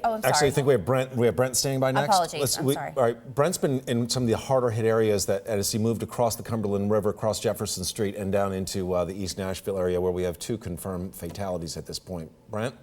Oh, I'm sorry. Actually, I think we have Brent. We have Brent standing by next. Apologies. I'm sorry. All right, Brent's been in some of the harder hit areas that as he moved across the Cumberland River, across Jefferson Street, and down into the East Nashville area, where we have 2 confirmed fatalities at this point. Brent.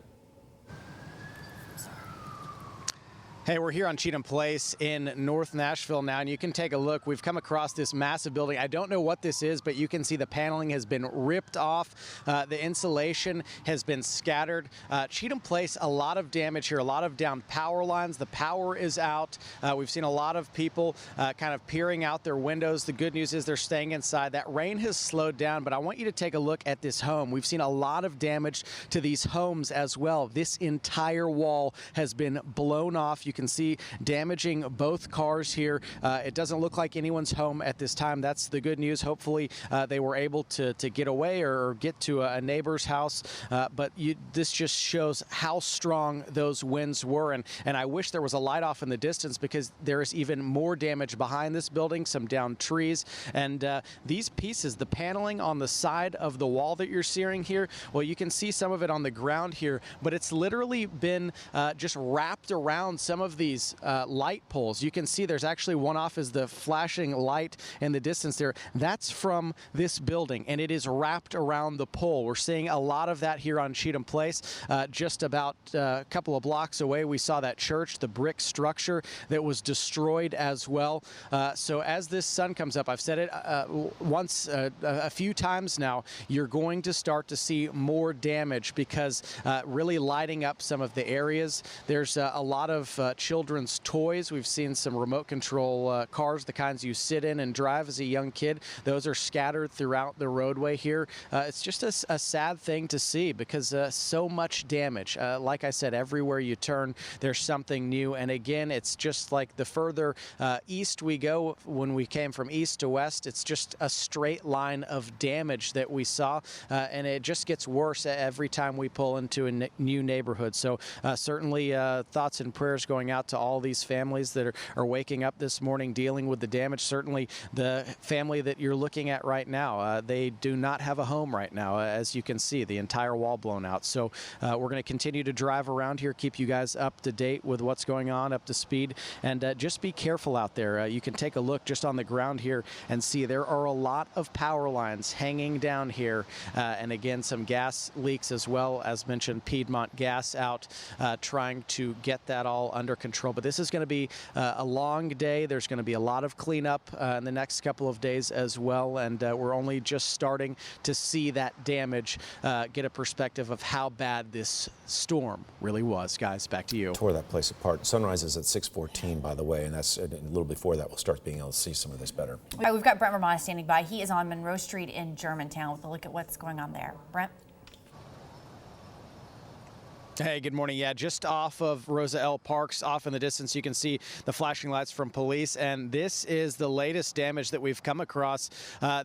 Hey, we're here on Cheatham Place in North Nashville now, and you can take a look. We've come across this massive building. I don't know what this is, but you can see the paneling has been ripped off. The insulation has been scattered. Cheatham Place, a lot of damage here, a lot of down power lines. The power is out. We've seen a lot of people kind of peering out their windows. The good news is they're staying inside. That rain has slowed down, but I want you to take a look at this home. We've seen a lot of damage to these homes as well. This entire wall has been blown off. You can see damaging both cars here. It doesn't look like anyone's home at this time. That's the good news. Hopefully they were able to get away or get to a neighbor's house. But this just shows how strong those winds were. And I wish there was a light off in the distance because there is even more damage behind this building, some downed trees. And these pieces, the paneling on the side of the wall that you're seeing here, well, you can see some of it on the ground here, but it's literally been just wrapped around some of these light poles. You can see there's actually one off as the flashing light in the distance there. That's from this building, and it is wrapped around the pole. We're seeing a lot of that here on Cheatham Place. Just about a couple of blocks away, we saw that church, the brick structure that was destroyed as well. So as this sun comes up, I've said it a few times now, you're going to start to see more damage because really lighting up some of the areas. There's a lot of children's toys. We've seen some remote control cars, the kinds you sit in and drive as a young kid. Those are scattered throughout the roadway here. It's just a sad thing to see because so much damage. Like I said, everywhere you turn, there's something new. And again, it's just like the further east we go, when we came from east to west, it's just a straight line of damage that we saw. And it just gets worse every time we pull into a new neighborhood. So certainly thoughts and prayers going out to all these families that are waking up this morning dealing with the damage. Certainly the family that you're looking at right now, they do not have a home right now, as you can see, the entire wall blown out. So we're going to continue to drive around here, keep you guys up to date with what's going on, up to speed, and just be careful out there. You can take a look just on the ground here and see there are a lot of power lines hanging down here, and again some gas leaks as well. As mentioned, Piedmont Gas out trying to get that all under control. But this is going to be a long day. There's going to be a lot of cleanup in the next couple of days as well, and we're only just starting to see that damage, get a perspective of how bad this storm really was. Guys, back to you. Tore that place apart. Sunrise is at 6:14, by the way, and that's a little before that. We'll start being able to see some of this better. All right, we've got Brent Romana standing by. He is on Monroe Street in Germantown with a look at what's going on there. Brent? Hey, good morning. Yeah, just off of Rosa L. Parks, off in the distance, you can see the flashing lights from police, and this is the latest damage that we've come across.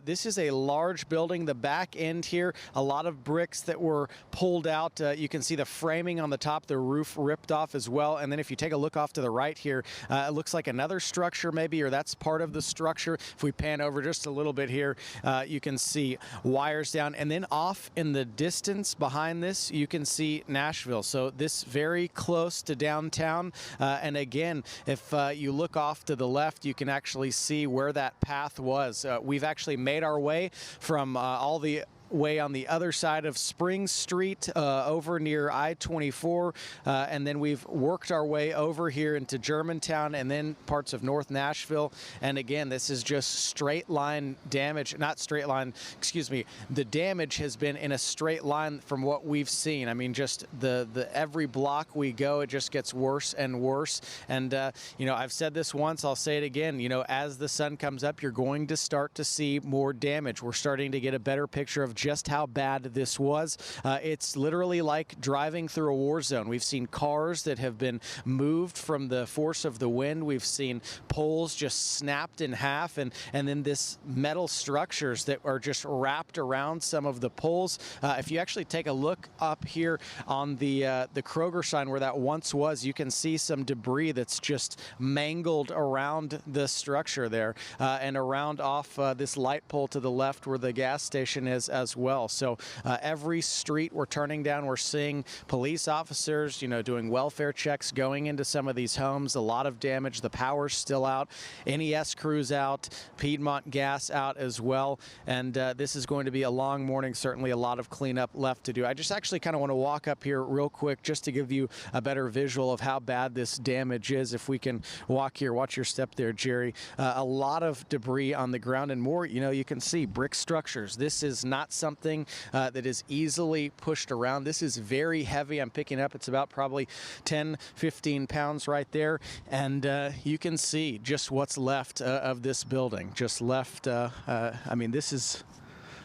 This is a large building. The back end here, a lot of bricks that were pulled out. You can see the framing on the top, the roof ripped off as well. And then if you take a look off to the right here, it looks like another structure maybe, or that's part of the structure. If we pan over just a little bit here, you can see wires down. And then off in the distance behind this, you can see Nashville. So this very close to downtown. And again, if you look off to the left, you can actually see where that path was. We've actually made our way from all the way on the other side of Spring Street over near I-24, and then we've worked our way over here into Germantown and then parts of North Nashville. And again, this is just straight line damage, not straight line, excuse me. The damage has been in a straight line from what we've seen. I mean, just the every block we go, it just gets worse and worse. And you know, I've said this once, I'll say it again, you know, as the sun comes up, you're going to start to see more damage. We're starting to get a better picture of just how bad this was. It's literally like driving through a war zone. We've seen cars that have been moved from the force of the wind. We've seen poles just snapped in half, and then this metal structures that are just wrapped around some of the poles. If you actually take a look up here on the Kroger sign where that once was, you can see some debris that's just mangled around the structure there, and around off this light pole to the left where the gas station is as as well. So every street we're turning down, we're seeing police officers, doing welfare checks, going into some of these homes. A lot of damage. The power's still out. NES crews out. Piedmont Gas out as well. And this is going to be a long morning. Certainly a lot of cleanup left to do. I just actually kind of want to walk up here real quick just to give you a better visual of how bad this damage is. If we can walk here, watch your step there, Jerry. A lot of debris on the ground and more, you can see brick structures. This is not something that is easily pushed around. This is very heavy. I'm picking up, it's about probably 10, 15 pounds right there. And you can see just what's left of this building. Just left, this is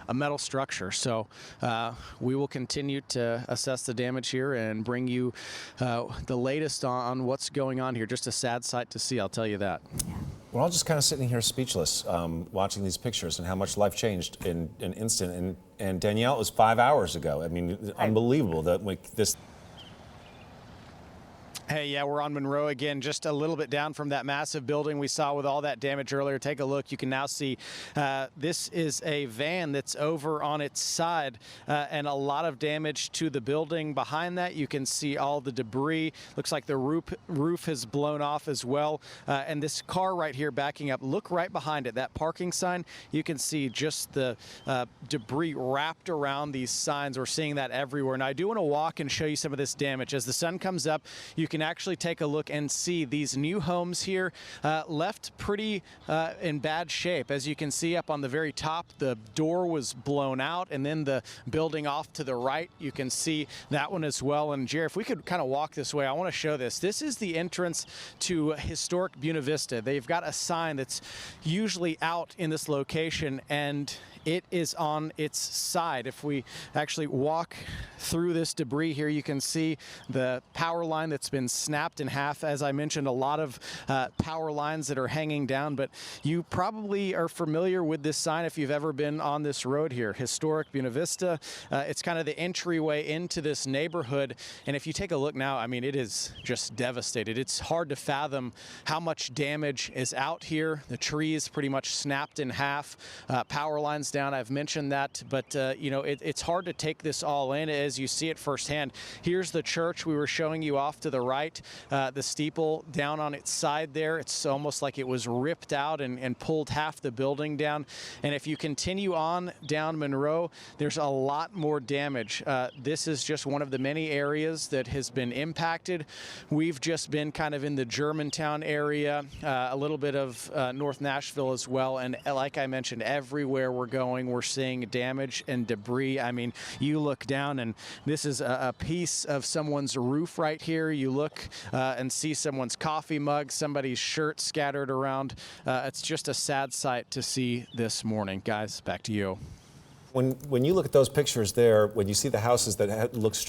a metal structure. So we will continue to assess the damage here and bring you the latest on what's going on here. Just a sad sight to see, I'll tell you that. We're all just kind of sitting here speechless, watching these pictures and how much life changed in an instant. And Danielle, it was 5 hours ago. I mean, unbelievable that this. Hey, yeah, we're on Monroe again, just a little bit down from that massive building we saw with all that damage earlier. Take a look. You can now see this is a van that's over on its side and a lot of damage to the building behind that. You can see all the debris. Looks like the roof has blown off as well. And this car right here backing up, look right behind it, that parking sign. You can see just the debris wrapped around these signs. We're seeing that everywhere. And I do want to walk and show you some of this damage. As the sun comes up, you can actually take a look and see these new homes here left pretty in bad shape. As you can see up on the very top, the door was blown out, and then the building off to the right, you can see that one as well. And Jerry, if we could kind of walk this way, I want to show this. This is the entrance to historic Buena Vista. They've got a sign that's usually out in this location, and it is on its side. If we actually walk through this debris here, you can see the power line that's been snapped in half. As I mentioned, a lot of power lines that are hanging down, but you probably are familiar with this sign if you've ever been on this road here, Historic Buena Vista. It's kind of the entryway into this neighborhood, and if you take a look now, I mean, it is just devastated. It's hard to fathom how much damage is out here. The trees pretty much snapped in half, power lines down. I've mentioned that, but it's hard to take this all in as you see it firsthand. Here's the church we were showing you off to the right, the steeple down on its side there. It's almost like it was ripped out and pulled half the building down. And if you continue on down Monroe, there's a lot more damage. This is just one of the many areas that has been impacted. We've just been kind of in the Germantown area, a little bit of North Nashville as well. And like I mentioned, everywhere we're going, we're seeing damage and debris. I mean, you look down and this is a piece of someone's roof right here. You look and see someone's coffee mug, somebody's shirt scattered around. It's just a sad sight to see this morning. Guys, back to you. When you look at those pictures there, when you see the houses that look